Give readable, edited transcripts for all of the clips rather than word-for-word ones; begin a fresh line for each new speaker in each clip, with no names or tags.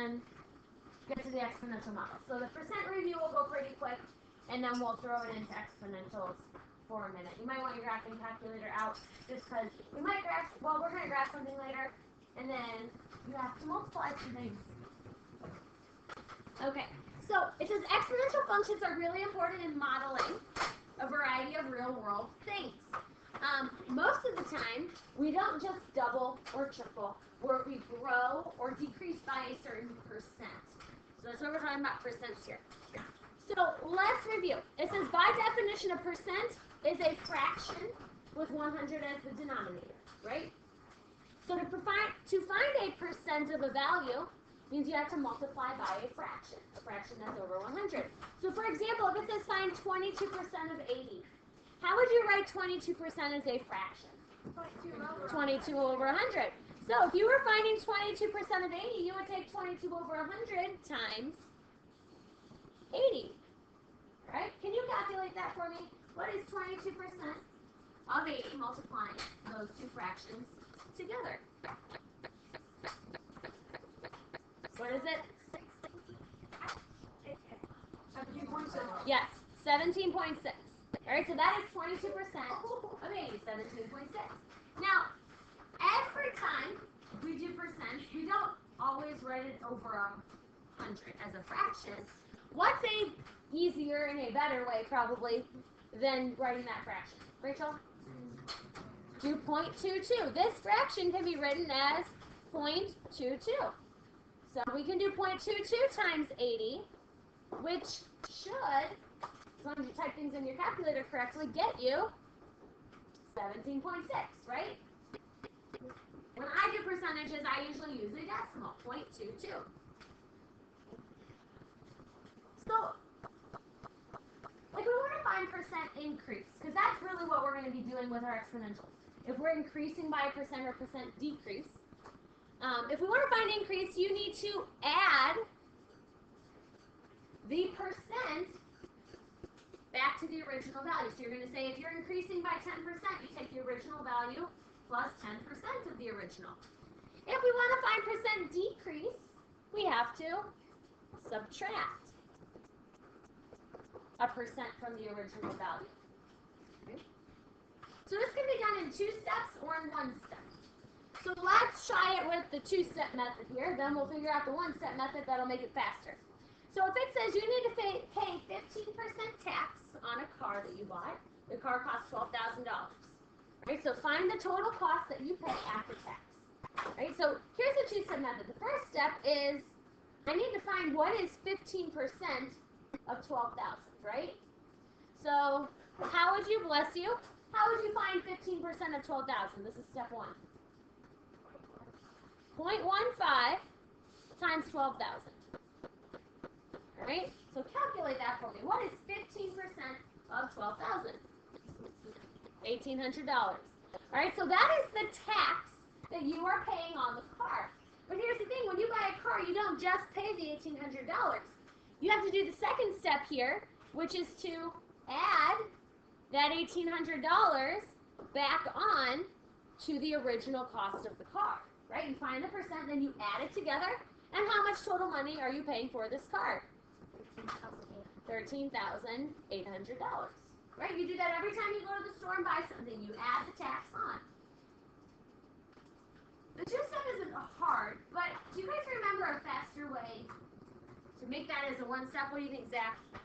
then get to the exponential model. So the percent review will go pretty quick, and then we'll throw it into exponentials for a minute. You might want your graphing calculator out just because we might graph, well, we're going to graph something later, and then you have to multiply two things. Okay, so it says exponential functions are really important in modeling a variety of real-world things. Most of the time, we don't just double or triple, where we grow or decrease by a certain percent. So that's what we're talking about, percents here. So let's review. It says by definition, a percent is a fraction with 100 as the denominator, right? So to find a percent of a value means you have to multiply by a fraction that's over 100. So for example, if it says find 22% of 80, how would you write 22% as a fraction? 22 over 100. So if you were finding 22% of 80, you would take 22 over 100 times 80. Right? Can you calculate that for me? What is 22% of 80 multiplying those two fractions together? What is it? 17.6. Yes, 17.6. All right, so that is 22% of 80, 17.6. Now, every time we do percents, we don't always write it over 100 as a fraction. What's a easier and a better way, probably, than writing that fraction? Rachel? Do 0.22. This fraction can be written as 0.22. So we can do 0.22 times 80, which should, as long as you type things in your calculator correctly, get you 17.6, right? When I do percentages, I usually use a decimal, 0.22. So, like we want to find percent increase, because that's really what we're going to be doing with our exponentials. If we're increasing by a percent or percent decrease, if we want to find increase, you need to add the percent back to the original value. So you're going to say if you're increasing by 10%, you take the original value plus 10% of the original. If we want to find percent decrease, we have to subtract a percent from the original value. Okay. So this can be done in 2 steps or in 1 step. So let's try it with the 2-step method here. Then we'll figure out the 1-step method that'll make it faster. So if it says you need to pay 15% tax on a car that you bought, the car costs $12,000. Right? So find the total cost that you pay after tax. Right? So here's the 2-step method. The first step is I need to find what is 15% of 12,000, right? So how would you, bless you, how would you find 15% of 12,000? This is step 1. 0.15 times 12,000. All right? So calculate that for me. What is 15% of 12,000? $1,800. All right, so that is the tax that you are paying on the car. But here's the thing, when you buy a car, you don't just pay the $1,800. You have to do the second step here, which is to add that $1,800 back on to the original cost of the car. Right? You find the percent, then you add it together, and how much total money are you paying for this car? $13,800. Right? You do that every time you go to the store and buy something. You add the tax on. The 2-step isn't hard, but do you guys remember a faster way to make that as a 1-step? What do you think, Zach?
It's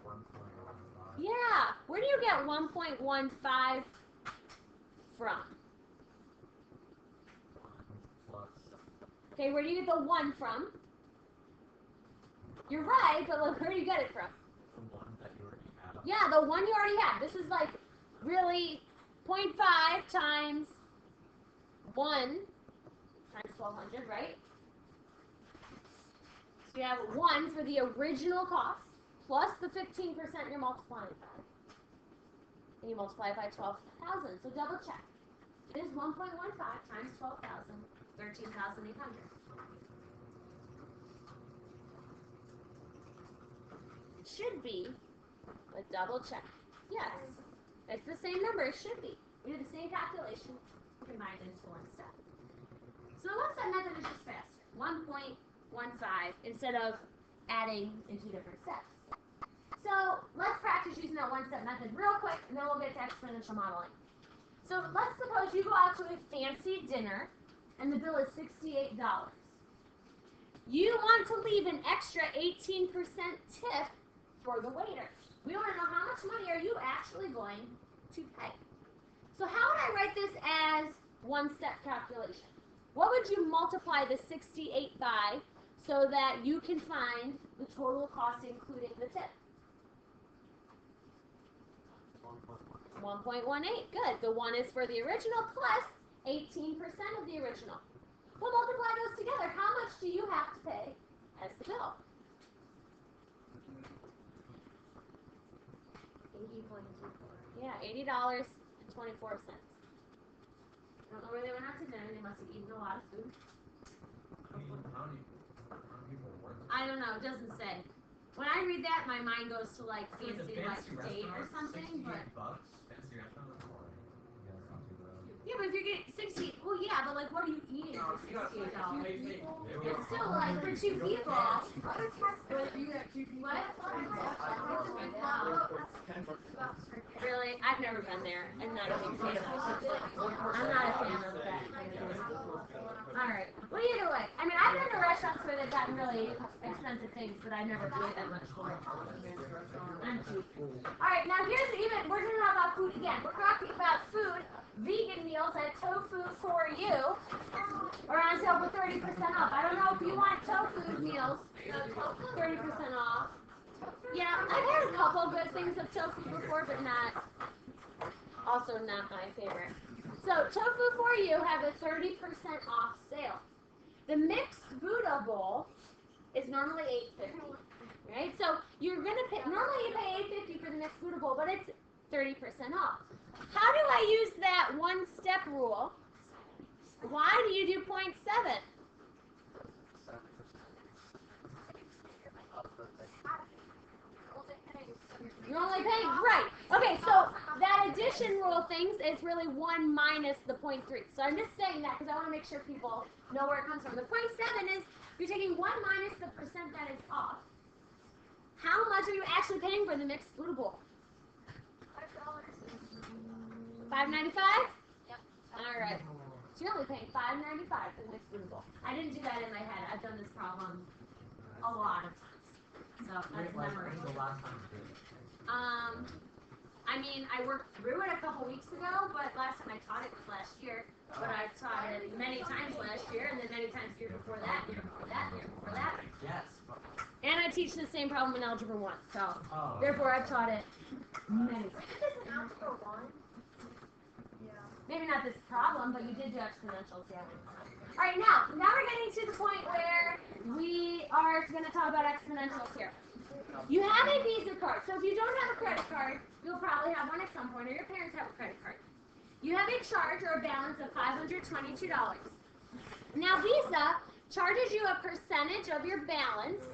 1.15.
Yeah. Where do you get 1.15 from?
Plus.
Okay, where do you get the 1 from? You're right, but look, where do you get it from?
The one that you already had.
Yeah, the one you already have. This is like really 0.5 times 1 times 1,200, right? So you have 1 for the original cost plus the 15% you're multiplying by. And you multiply it by 12,000. So double check. It is 1.15 times 12,000, 13,800. It should be, but double check. Yes, it's the same number. It should be. We do the same calculation, combined into 1 step. So the 1-step method is just faster. 1.15 instead of adding in 2 different steps. So let's practice using that one-step method real quick, and then we'll get to exponential modeling. So let's suppose you go out to a fancy dinner, and the bill is $68. You want to leave an extra 18% tip for the waiter. We want to know how much money are you actually going to pay. So how would I write this as one-step calculation? What would you multiply the 68 by so that you can find the total cost including the tip? 1.18. Good. The 1 is for the original plus 18% of the original. We'll multiply those together. How much do you have to pay as the bill?
80.24.
Yeah, $80.24. I don't know where they went out to dinner. They must have eaten a lot of food.
How many people work?
I don't know. It doesn't say. When I read that, my mind goes to like
It's like a
fancy like
fancy
date or
restaurant,
something. But
$68, fancy restaurant, that's all right. Yeah, that's not too bad.
yeah, but if you're getting 60, well, yeah, but like, what are you eating for $68? It's still like for 2 people.
Other tests don't do that.
What? Really? I've never been there. I'm not a big fan of it. I'm not a fan of that. Alright. Well, either way. I mean, I've been to restaurants where they've gotten really expensive things, but I never paid that much for it. I'm cheap. Alright, now here's even, we're going to talk about food again. We're talking about food. Vegan meals at Tofu for You are on sale for 30% off. I don't know if you want tofu meals, 30% off. Yeah, I've had a couple good things of tofu before, but also not my favorite. So Tofu for You have a 30% off sale. The mixed Buddha bowl is normally $8.50. Right? So you're gonna pay, normally you pay $8.50 for the mixed Buddha bowl, but it's 30% off. How do I use that one-step rule? Why do you do 0.7? You're only paying, right. Okay, so that addition rule things is really 1 minus the 0.3. So I'm just saying that because I want to make sure people know where it comes from. The 0.7 is you're taking 1 minus the percent that is off. How much are you actually paying for the mixed Buddha bowl? $5.95?
Yep.
All right. So you're only paying $5.95 for the mixed Buddha bowl. I didn't do that in my head. I've done this problem a lot of times. So that's memory.
When's the last time you did it?
I mean, I worked through it a couple weeks ago, but last time I taught it was last year. But I taught it many times last year, and then many times the year before that, year before that, year before that.
Yes.
And I teach the same problem in Algebra 1, so
Oh.
therefore I've taught it many times.
This is Algebra 1. Yeah.
Maybe not this problem, but you did do exponentials, yeah. All right, now we're getting to the point where we are going to talk about exponentials here. You have a Visa card, so if you don't have a credit card, you'll probably have one at some point, or your parents have a credit card. You have a charge or a balance of $522. Now Visa charges you a percentage of your balance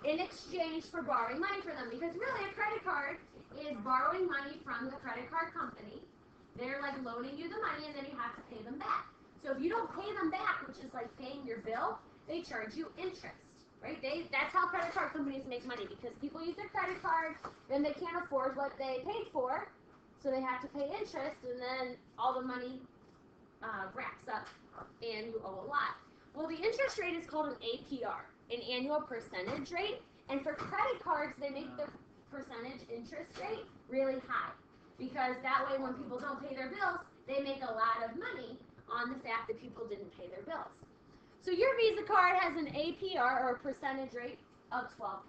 in exchange for borrowing money from them, because really a credit card is borrowing money from the credit card company. They're like loaning you the money and then you have to pay them back. So if you don't pay them back, which is like paying your bill, they charge you interest, right? That's how credit card companies make money, because people use their credit card, then they can't afford what they paid for, so they have to pay interest, and then all the money racks up and you owe a lot. Well, the interest rate is called an APR, an annual percentage rate, and for credit cards, they make the percentage interest rate really high, because that way when people don't pay their bills, they make a lot of money on the fact that people didn't pay their bills. So your Visa card has an APR, or a percentage rate, of 12%.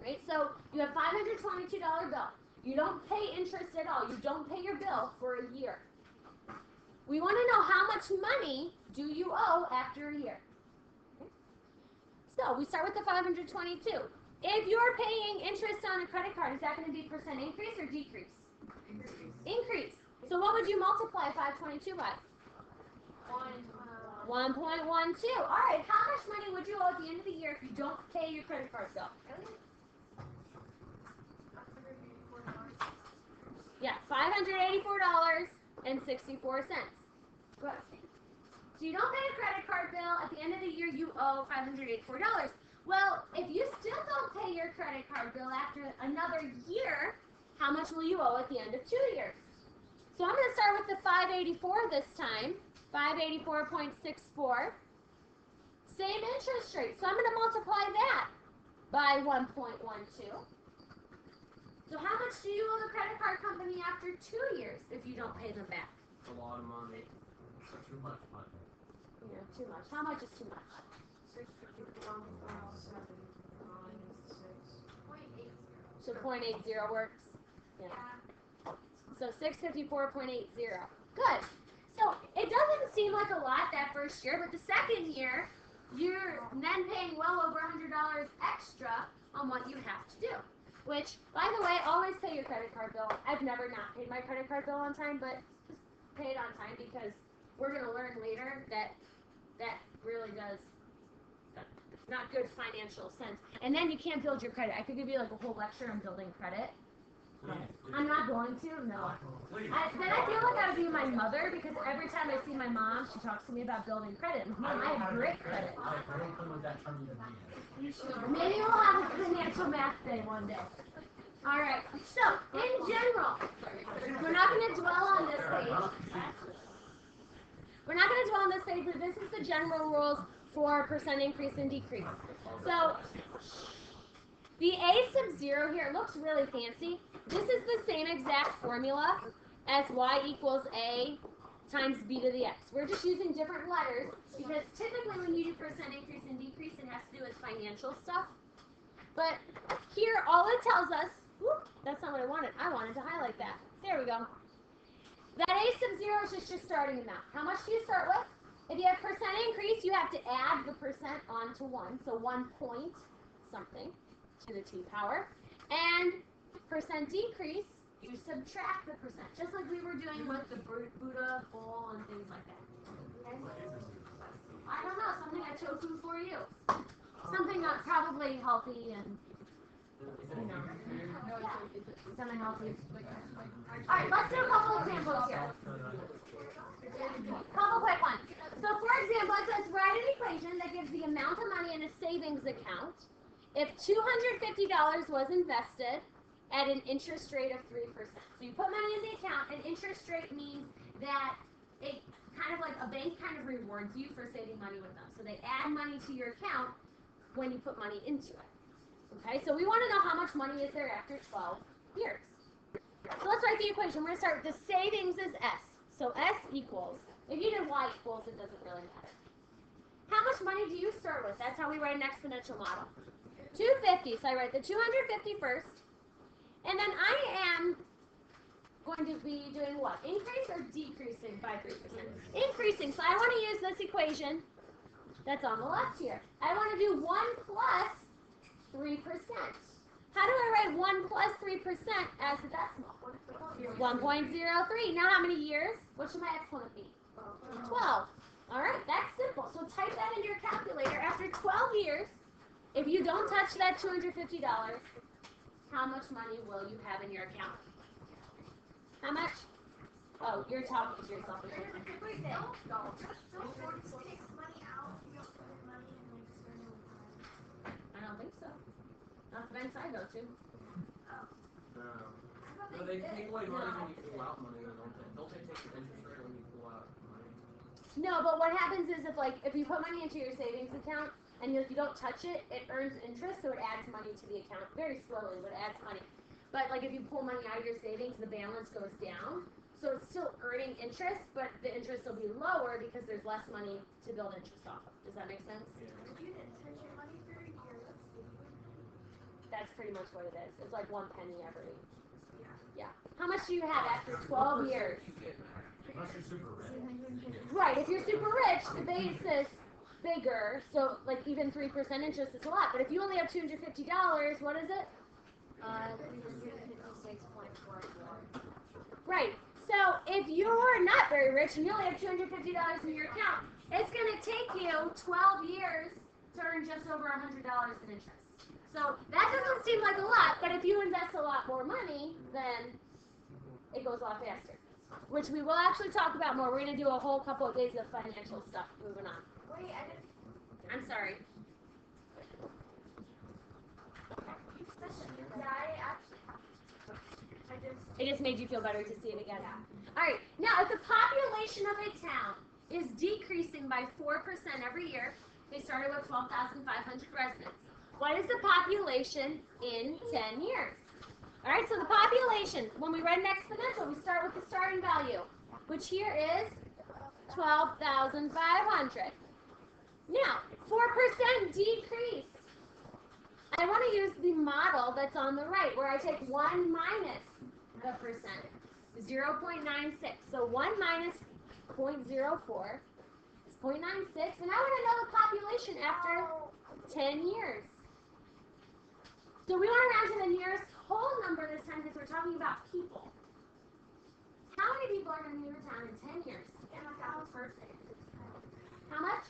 Right? So you have $522 bill. You don't pay interest at all. You don't pay your bill for a year. We want to know how much money do you owe after a year. Okay? So we start with the 522. If you're paying interest on a credit card, is that going to be percent increase or decrease? Increase. So what would you multiply 522 by? 1.12. All right. How much money would you owe at the end of the year if you don't pay your credit card bill? Yeah, $584.64. Good. Do So you don't pay a credit card bill. At the end of the year, you owe $584. Well, if you still don't pay your credit card bill after another year, how much will you owe at the end of 2 years? So I'm going to start with the 584 this time, 584.64. Same interest rate, so I'm going to multiply that by 1.12. So how much do you owe the credit card company after 2 years if you don't pay them back?
A lot of money. Too much money.
Yeah, too much. How much is too much?
654.6.80.
So 0.80 works? Yeah. So 654.80. Good. So it doesn't seem like a lot that first year, but the second year, you're then paying well over $100 extra on what you have to do. Which, by the way, always pay your credit card bill. I've never not paid my credit card bill on time, but just pay it on time because we're going to learn later that that really does not good financial sense. And then you can't build your credit. I could give you like a whole lecture on building credit. I'm not going to, no.
Please.
Then I feel like I would be my mother because every time I see my mom, she talks to me about building credit. And Mom, I have great credit.
I don't know what that term even means.
Maybe we'll have a financial math day one day. All right. So, in general, we're not going to dwell on this page. We're not going to dwell on this page, but this is the general rules for percent increase and decrease. So, the a sub 0 here looks really fancy. This is the same exact formula as y equals a times b to the x. We're just using different letters because typically when you do percent increase and decrease, it has to do with financial stuff. But here, all it tells us, whoop, that's not what I wanted. I wanted to highlight that. There we go. That a sub 0 is just your starting amount. How much do you start with? If you have percent increase, you have to add the percent onto 1. So 1 point something to the t power. And percent decrease, you subtract the percent, just like we were doing with the Buddha bowl and things like that. Okay? I don't know, something I chose for you. Something not probably healthy and, you know, something healthy. Alright, let's do a couple examples here. Couple quick ones. So for example, it says write an equation that gives the amount of money in a savings account if $250 was invested at an interest rate of 3%. So you put money in the account, and interest rate means that it kind of like a bank kind of rewards you for saving money with them. So they add money to your account when you put money into it. Okay, so we want to know how much money is there after 12 years. So let's write the equation. We're going to start with the savings is S. So S equals, if you did Y equals, it doesn't really matter. How much money do you start with? That's how we write an exponential model. 250, so I write the 250 first. And then I am going to be doing what? Increase or decreasing by 3%? Increasing, so I want to use this equation that's on the left here. I want to do 1 plus 3%. How do I write 1 plus 3% as a decimal? 1.03. Now how many years? What should my exponent be? 12. All right, that's simple. So type that into your calculator. After 12 years, if you don't touch that $250, how much money will you have in your account? How much? Oh, you're talking to yourself.
Wait, don't take money out. You don't put money in the external account.
I don't think so. Not the banks I go to.
No, they take away money when you pull out money, don't they? Don't they take the interest rate when you pull out money?
No, but what happens is if you put money into your savings account and you don't touch it, it earns interest, so it adds money to the account very slowly, but it adds money. But like if you pull money out of your savings, the balance goes down, so it's still earning interest, but the interest will be lower because there's less money to build interest off of. Does that make sense?
Yeah.
If you didn't touch your money for a year,
That's pretty much what it is. It's like 1 penny every. Yeah. How much do you have after 12 years?
Unless you're super rich.
Right. If you're super rich, the base is bigger, so like even 3% interest is a lot. But if you only have $250, what is it?
356.44.
Right. So if you're not very rich and you only have $250 in your account, it's going to take you 12 years to earn just over $100 in interest. So that doesn't seem like a lot, but if you invest a lot more money, then it goes a lot faster. which we will actually talk about more. We're going to do a whole couple of days of financial stuff. Moving on.
Wait, I didn't.
I'm sorry.
Yeah, I just.
It just made you feel better to see it again. All right. Now, if the population of a town is decreasing by 4% every year, they started with 12,500 residents. What is the population in 10 years? All right, so the population, when we write an exponential, we start with the starting value, which here is 12,500. Now, 4% decrease. I want to use the model that's on the right, where I take 1 minus the percent, 0.96. So 1 minus 0.04 is 0.96, and I want to know the population after 10 years. So we want to round to the nearest whole number this time because we're talking about people. How many people are going to be in the town in 10 years? How much?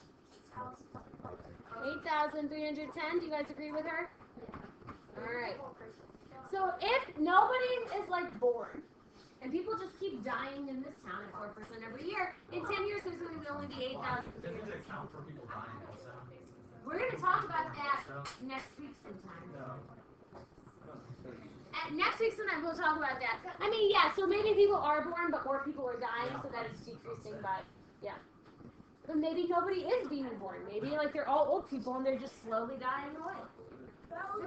8,310. Do you guys agree with her? All right. So if nobody is like born, and people just keep dying in this town at 4% every year, in 10 years there's going to only be 8,000.
Doesn't it count for people dying also?
We're going to talk about that next week sometime. Next week sometime we'll talk about that. I mean, yeah, so maybe people are born, but more people are dying, so that it's decreasing by, yeah. But maybe nobody is being born. Maybe like they're all old people and they're just slowly dying away.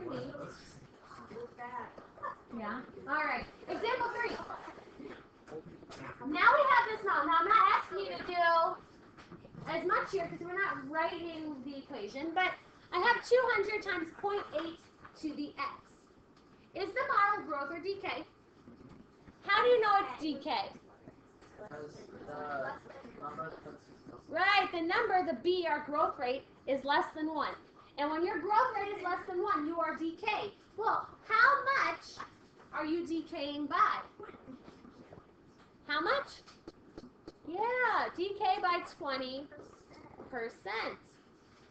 Maybe. Yeah. All right. Example 3. Now we have this model. Now I'm not asking you to do as much here because we're not writing the equation, but I have 200 times 0.8 to the x. Is the model growth or decay? How do you know it's decay? Right, the number, the b, our growth rate, is less than 1. And when your growth rate is less than 1, you are decay. Well, how much are you decaying by? How much? Yeah, decay by 20%.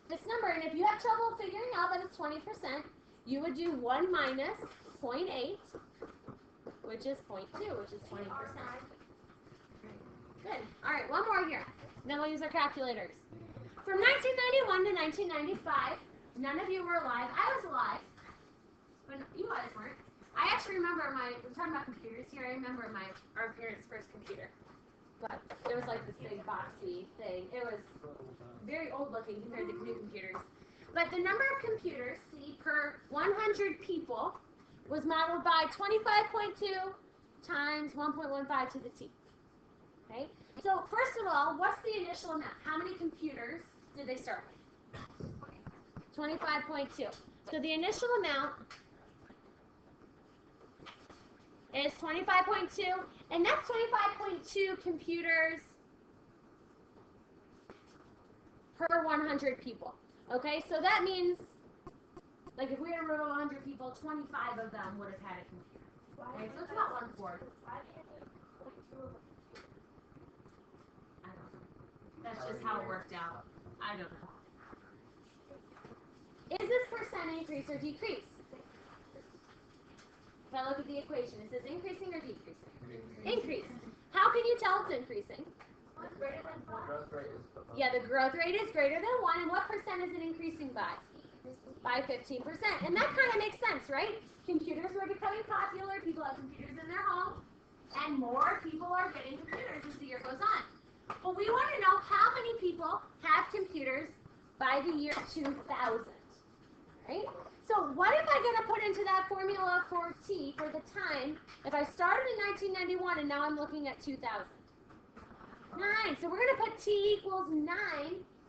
This number, and if you have trouble figuring out that it's 20%, you would do 1 minus 0.8, which is 0.2, which is 20%. Good. All right, one more here. Then we'll use our calculators. From 1991 to 1995, none of you were alive. I was alive, but you guys weren't. I actually remember we're talking about computers here. I remember our parents' first computer. But it was like this big boxy thing. It was very old looking compared to new computers. But the number of computers, see, per 100 people was modeled by 25.2 times 1.15 to the t. Okay? So first of all, what's the initial amount? How many computers did they start with? 25.2. So the initial amount is 25.2, and that's 25.2 computers per 100 people. Okay, so that means, like if we had a room of 100 people, 25 of them would have had a computer. Okay, so it's about 1/4. I don't know. That's just how it worked out. I don't know. Is this percent increase or decrease? If I look at the equation, it says increasing or decreasing? Increase. How can you tell it's increasing? Yeah, the growth rate is greater than 1, and what percent is it increasing by? By 15%. And that kind of makes sense, right? Computers are becoming popular, people have computers in their home, and more people are getting computers as the year goes on. But we want to know how many people have computers by the year 2000, right? So what am I going to put into that formula for t, for the time, if I started in 1991 and now I'm looking at 2000? 9. So we're going to put t equals 9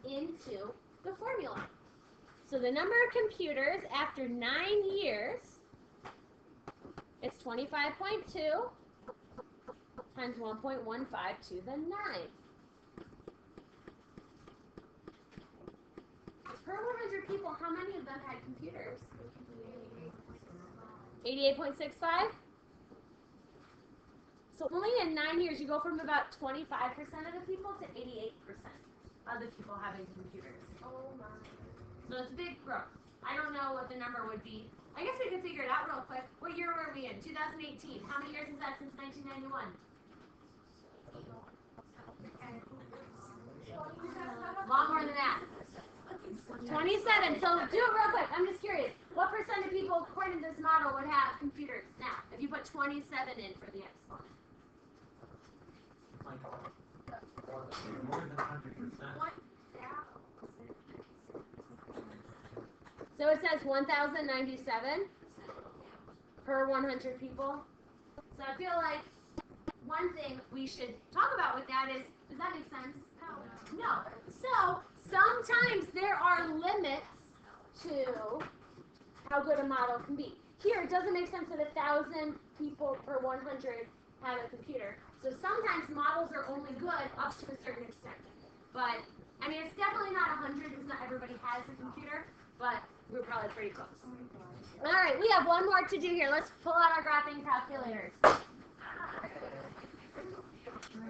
into the formula. So the number of computers after 9 years, it's 25.2 times 1.15 to the 9. Per 100 people, how many of them had computers? 88.65? So only in 9 years, you go from about 25% of the people to 88% of the people having computers.
Oh my.
So it's a big growth. I don't know what the number would be. I guess we can figure it out real quick. What year were we in? 2018. How many years is that since 1991? Lot more than that. 27. So do it real quick. I'm just curious. What percent of people, according to this model, would have computers now? If you put 27 in for the exponent.
More than 100%.
So it says 1,097 per 100 people. So I feel like one thing we should talk about with that is, does that make sense? No. So sometimes there are limits to how good a model can be. Here, it doesn't make sense that 1,000 people per 100 have a computer. So sometimes models are only good up to a certain extent. But, I mean, it's definitely not 100 because not everybody has a computer, but we're probably pretty close. All right, we have one more to do here. Let's pull out our graphing calculators. All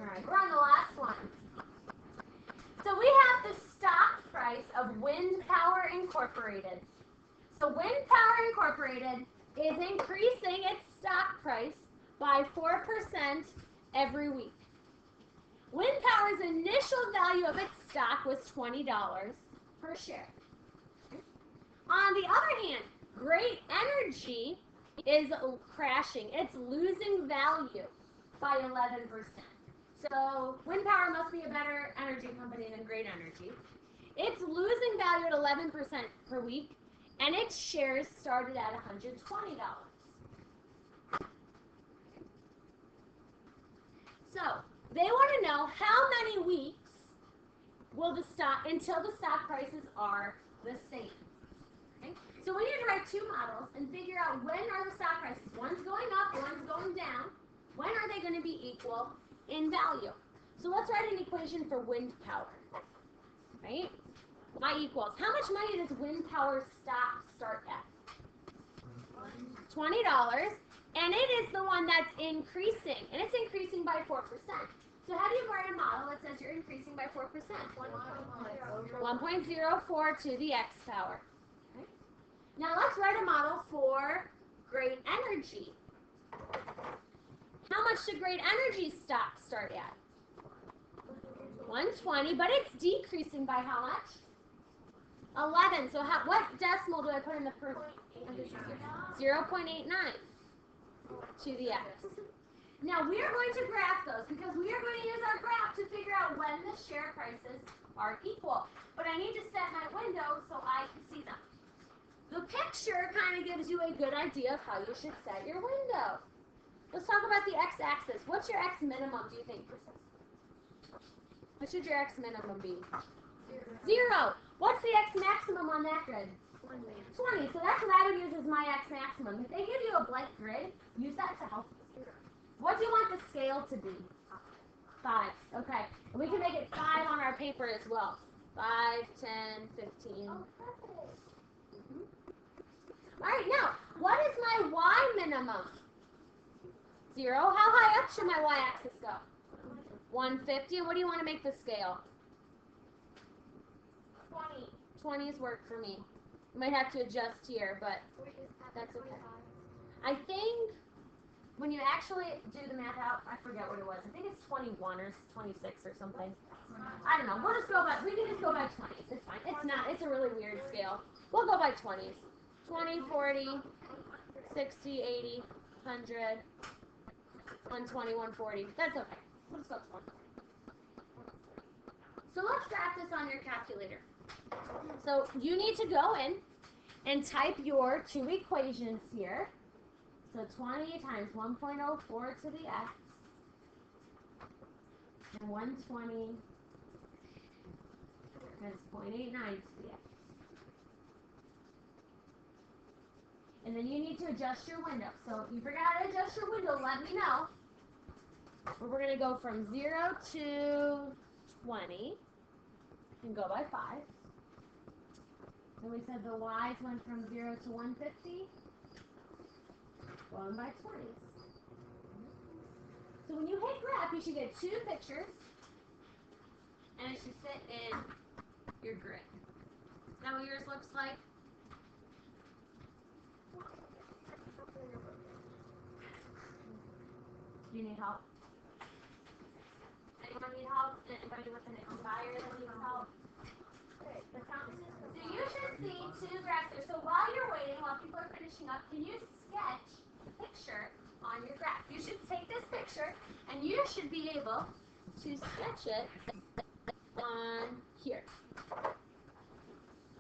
right, we're on the last one. So we have the stock price of Wind Power Incorporated. So Wind Power Incorporated is increasing its stock price by 4% every week. Wind Power's initial value of its stock was $20 per share. On the other hand, Great Energy is crashing. It's losing value by 11%. So Wind Power must be a better energy company than Great Energy. It's losing value at 11% per week, and its shares started at $120. So they want to know how many weeks will the stock until the stock prices are the same. Okay? So we need to write two models and figure out when are the stock prices. One's going up, one's going down. When are they going to be equal in value? So let's write an equation for Wind Power. Right? Y equals, how much money does Wind Power stock start at? $20, and it is the one that's increasing, and it's increasing by 4%. So how do you write a model that says you're increasing by 4%? 1.04 to the x power. Okay. Now let's write a model for Great Energy. How much should Great Energy stock start at? 120, but it's decreasing by how much? 11. So what decimal do I put in the first? 0.89 to the x. Now we are going to graph those because we are going to use our graph to figure out when the share prices are equal. But I need to set my window so I can see them. The picture kind of gives you a good idea of how you should set your window. Let's talk about the x-axis. What's your x minimum, do you think? What should your x minimum be? 0. What's the x maximum on that grid? 20. So that's what I would use as my x maximum. If they give you a blank grid, use that to help you. What do you want the scale to be? 5. Okay. And we can make it 5 on our paper as well. 5, 10, 15. All right, now, what is my y minimum? 0. How high up should my y-axis go? 150. And what do you want to make the scale? 20. 20's work for me. You might have to adjust here, but that's okay. I think when you actually do the math out, I forget what it was. I think it's 21 or 26 or something. I don't know. We'll just go by, we can just go by 20s. It's fine. It's not, it's a really weird scale. We'll go by 20s. 20, 40, 60, 80, 100, 120, 140. That's okay. We'll just go 20. So let's graph this on your calculator. So you need to go in and type your two equations here. So 20 times 1.04 to the x and 120 times 0.89 to the x. And then you need to adjust your window. So if you forgot how to adjust your window, let me know. But we're going to go from 0 to 20 and go by 5. Then we said the y's went from 0 to 150, going by 20s. So when you hit graph, you should get two pictures, and it should fit in your grid. Is that what yours looks like? Do you need help? somebody with an expire that needs help? The count. So you should see two graphs there. So while you're waiting, while people are finishing up, can you sketch the picture on your graph? You should take this picture and you should be able to sketch it on here.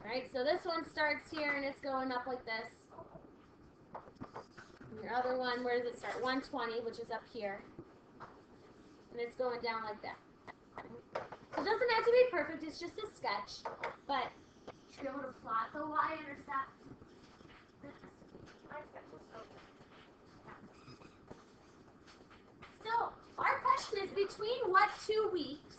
Alright, so this one starts here and it's going up like this. And your other one, where does it start? 120, which is up here. And it's going down like that. So it doesn't have to be perfect, it's just a sketch. But you should be able to plot the y-intercept. So our question is, between what 2 weeks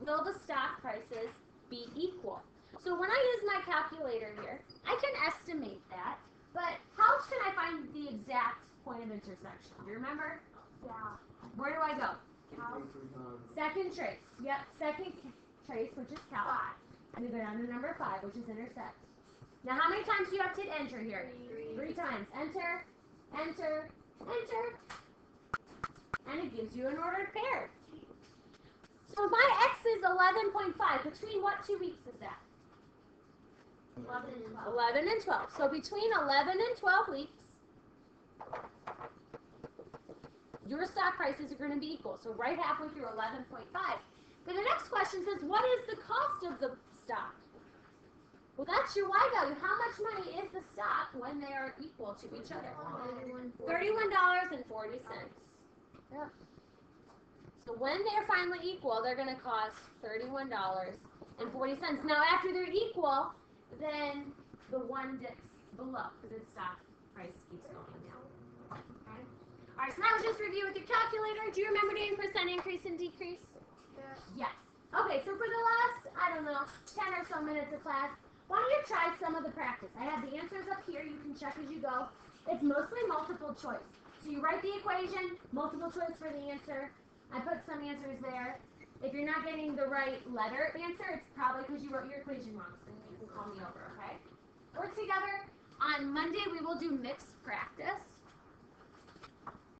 will the stock prices be equal? So when I use my calculator here, I can estimate that, but how can I find the exact point of intersection? Do you remember?
Yeah.
Where do I go?
How?
Second trace. Yep, second trace, which is count. And you go down to number 5, which is intersect. Now, how many times do you have to hit enter here? 3 times. Enter, enter, enter. And it gives you an ordered pair. So my x is 11.5. Between what 2 weeks is that?
11 and 12.
11 and 12. So between 11 and 12 weeks, your stock prices are going to be equal. So right halfway through 11.5. Then the next question says, what is the cost of the stock? Well, that's your y value. How much money is the stock when they are equal to each other? $31.40. Yep. So when they're finally equal, they're going to cost $31.40. Now, after they're equal, then the one dips below because its stock price keeps going down. Okay? All right, so now just review with your calculator. Do you remember doing percent increase and decrease?
Yeah.
Yes. Okay, so for the last, 10 or so minutes of class, why don't you try some of the practice? I have the answers up here. You can check as you go. It's mostly multiple choice. So you write the equation, multiple choice for the answer. I put some answers there. If you're not getting the right letter answer, it's probably because you wrote your equation wrong. So you can call me over, okay? Work together. On Monday, we will do mixed practice.